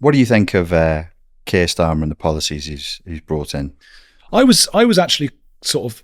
What do you think of Keir Starmer and the policies he's brought in? I was actually sort of,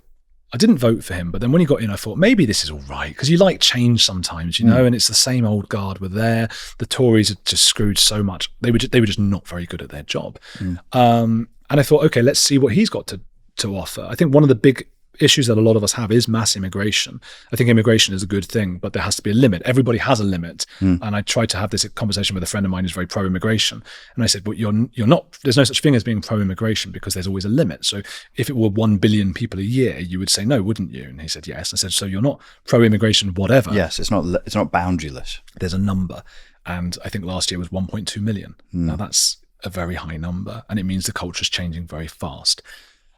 I didn't vote for him, but then when he got in, I thought maybe this is all right, because you like change sometimes, and it's the same old guard were there. The Tories had just screwed so much; they were just not very good at their job. And I thought, okay, let's see what he's got to offer. I think one of the big issues that a lot of us have is mass immigration. I think immigration is a good thing, but there has to be a limit. Everybody has a limit. And I tried to have this conversation with a friend of mine who's very pro-immigration. And I said, well, you're not, there's no such thing as being pro-immigration, because there's always a limit. So if it were 1 billion people a year, you would say no, wouldn't you? And he said, yes. I said, so you're not pro-immigration, whatever. Yes, it's not boundaryless. There's a number. And I think last year was 1.2 million. Now that's a very high number, and it means the culture is changing very fast.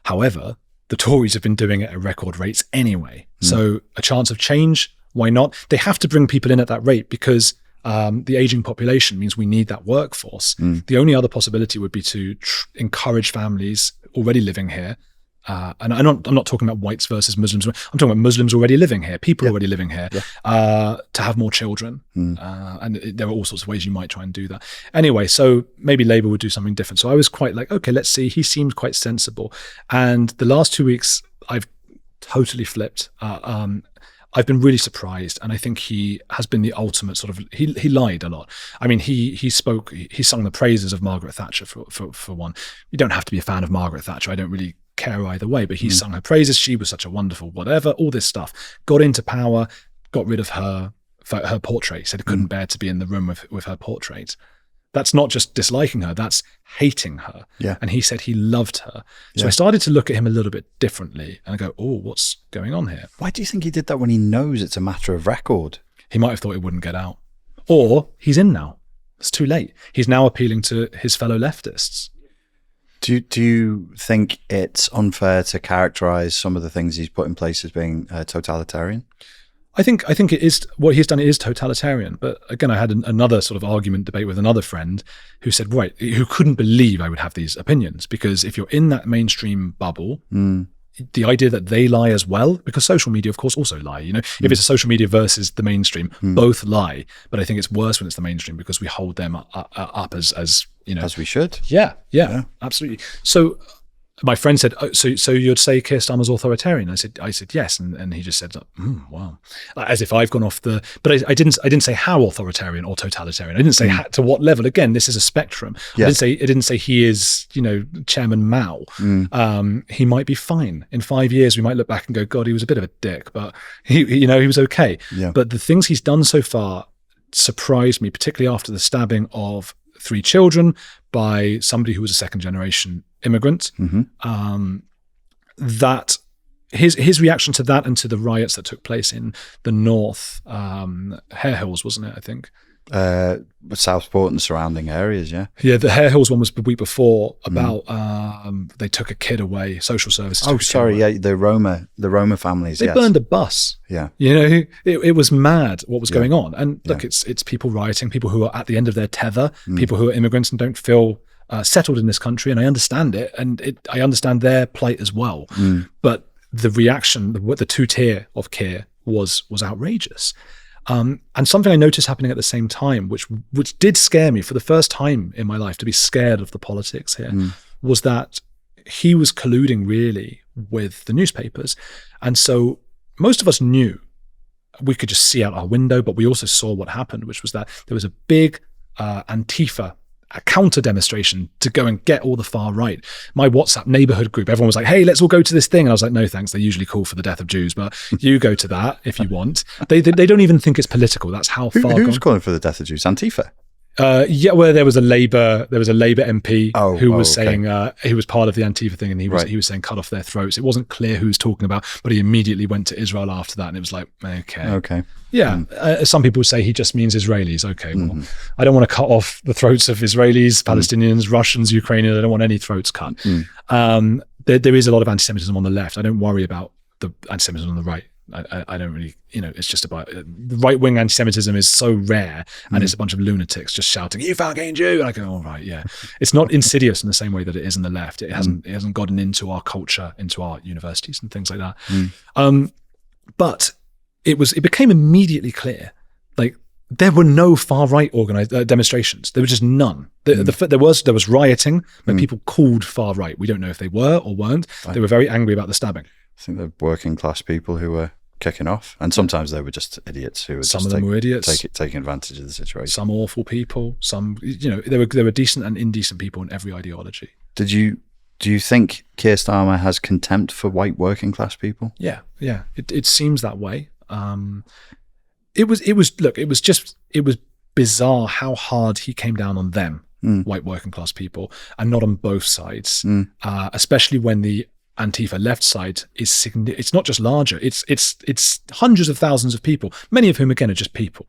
However, the Tories have been doing it at record rates anyway. So a chance of change, why not? They have to bring people in at that rate, because the aging population means we need that workforce. The only other possibility would be to encourage families already living here. And I'm not talking about whites versus Muslims. I'm talking about Muslims already living here, people already living here, to have more children. And there are all sorts of ways you might try and do that. Anyway, so maybe Labour would do something different. So I was quite like, okay, let's see. He seemed quite sensible. And the last 2 weeks, I've totally flipped. I've been really surprised, and I think he has been the ultimate sort of, he lied a lot. I mean, he sung the praises of Margaret Thatcher for one. You don't have to be a fan of Margaret Thatcher. I don't really care either way, but he sung her praises. She was such a wonderful whatever, all this stuff. Got into power, got rid of her portrait. He said he couldn't bear to be in the room with her portrait. That's not just disliking her, that's hating her. And he said he loved her. So I started to look at him a little bit differently and go, oh, what's going on here? Why do you think he did that when he knows it's a matter of record? He might have thought it wouldn't get out. Or he's in now. It's too late. He's now appealing to his fellow leftists. Do you think it's unfair to characterize some of the things he's put in place as being totalitarian? I think it is, what he's done is totalitarian. But again, I had another sort of argument debate with another friend who said, right, who couldn't believe I would have these opinions, because if you're in that mainstream bubble, the idea that they lie as well, because social media, of course, also lie. If it's a social media versus the mainstream, both lie. But I think it's worse when it's the mainstream, because we hold them up as as we should. Yeah, absolutely. So my friend said, oh, so you'd say Keir Starmer's authoritarian? I said yes, and he just said, wow, as if I've gone off the. But I didn't say how authoritarian or totalitarian. I didn't say to what level. Again, this is a spectrum. I didn't say he is, Chairman Mao. He might be fine. In 5 years, we might look back and go, God, he was a bit of a dick, but he was okay. But the things he's done so far surprised me, particularly after the stabbing of 3 children by somebody who was a second generation immigrant. That his reaction to that and to the riots that took place in the north, Hare Hills, wasn't it? I think. Southport and surrounding areas, yeah. The Hare Hills one was the week before about they took a kid away, social services. Oh, sorry, the Roma families. They burned a bus. Yeah, it was mad what was going on. And look, it's people rioting, people who are at the end of their tether, people who are immigrants and don't feel settled in this country, and I understand it, and I understand their plight as well. But the reaction, the two-tier of Keir was outrageous. And something I noticed happening at the same time, which did scare me for the first time in my life, to be scared of the politics here, was that he was colluding really with the newspapers. And so most of us knew, we could just see out our window, but we also saw what happened, which was that there was a big Antifa a counter demonstration to go and get all the far right. My WhatsApp neighborhood group, everyone was like, hey, let's all go to this thing. And I was like, no, thanks. They usually call for the death of Jews, but you go to that if you want. They don't even think it's political. That's how far. Who's calling for the death of Jews? Antifa? Well, there was a Labour MP who was saying he was part of the Antifa thing, and he was saying cut off their throats. It wasn't clear who he was talking about, but he immediately went to Israel after that, and it was like, okay. Yeah, some people say he just means Israelis. Okay, well, I don't want to cut off the throats of Israelis, Palestinians, Russians, Ukrainians. I don't want any throats cut. There is a lot of anti-Semitism on the left. I don't worry about the anti-Semitism on the right. I don't really, it's just about the right-wing anti-Semitism is so rare, and it's a bunch of lunatics just shouting, "You fucking Jew!" And I go, all right, yeah. It's not insidious in the same way that it is in the left. It hasn't gotten into our culture, into our universities and things like that. But it became immediately clear, like there were no far-right demonstrations. There were just none. There was rioting, but people called far-right. We don't know if they were or weren't. They were very angry about the stabbing. I think they're working class people who were kicking off, and sometimes they were just idiots who were some of them were idiots taking advantage of the situation. Some awful people. Some, there were decent and indecent people in every ideology. Do you think Keir Starmer has contempt for white working class people? Yeah. It seems that way. It was bizarre how hard he came down on them, white working class people, and not on both sides, especially when the Antifa left side is it's not just larger, it's hundreds of thousands of people, many of whom again are just people,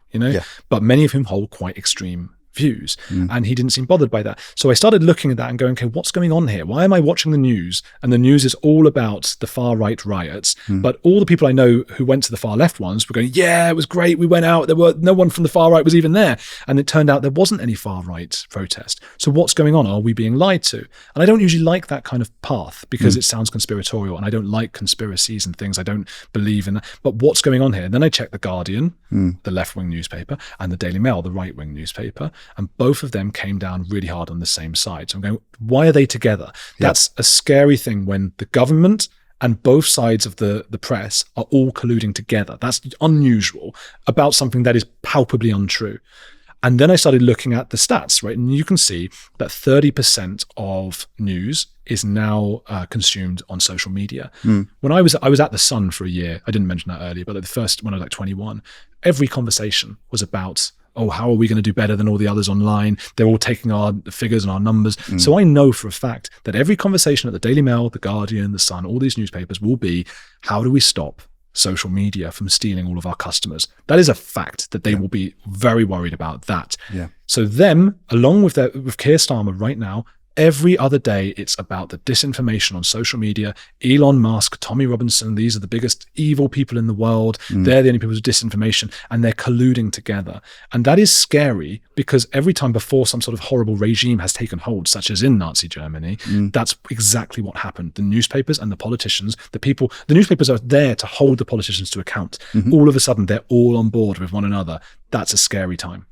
but many of whom hold quite extreme views, and he didn't seem bothered by that. So I started looking at that and going, okay, what's going on here? Why am I watching the news? And the news is all about the far right riots, but all the people I know who went to the far left ones were going, yeah, it was great, we went out, there were no one from the far right was even there, and it turned out there wasn't any far right protest. So what's going on? Are we being lied to? And I don't usually like that kind of path because it sounds conspiratorial, and I don't like conspiracies and things. I don't believe in that. But what's going on here? And then I checked the Guardian, the left-wing newspaper, and the Daily Mail, the right-wing newspaper, and both of them came down really hard on the same side. So I'm going, why are they together? That's a scary thing when the government and both sides of the press are all colluding together. That's unusual about something that is palpably untrue. And then I started looking at the stats, right? And you can see that 30% of news is now consumed on social media. When I was at The Sun for a year, I didn't mention that earlier, but when I was like 21, every conversation was about, oh, how are we going to do better than all the others online? They're all taking our figures and our numbers. So I know for a fact that every conversation at the Daily Mail, the Guardian, the Sun, all these newspapers will be, how do we stop social media from stealing all of our customers? That is a fact that they will be very worried about that. So them, along with Keir Starmer right now, every other day, it's about the disinformation on social media. Elon Musk, Tommy Robinson, these are the biggest evil people in the world. They're the only people with disinformation, and they're colluding together. And that is scary because every time before some sort of horrible regime has taken hold, such as in Nazi Germany, that's exactly what happened. The newspapers and the politicians, the newspapers are there to hold the politicians to account. All of a sudden, they're all on board with one another. That's a scary time.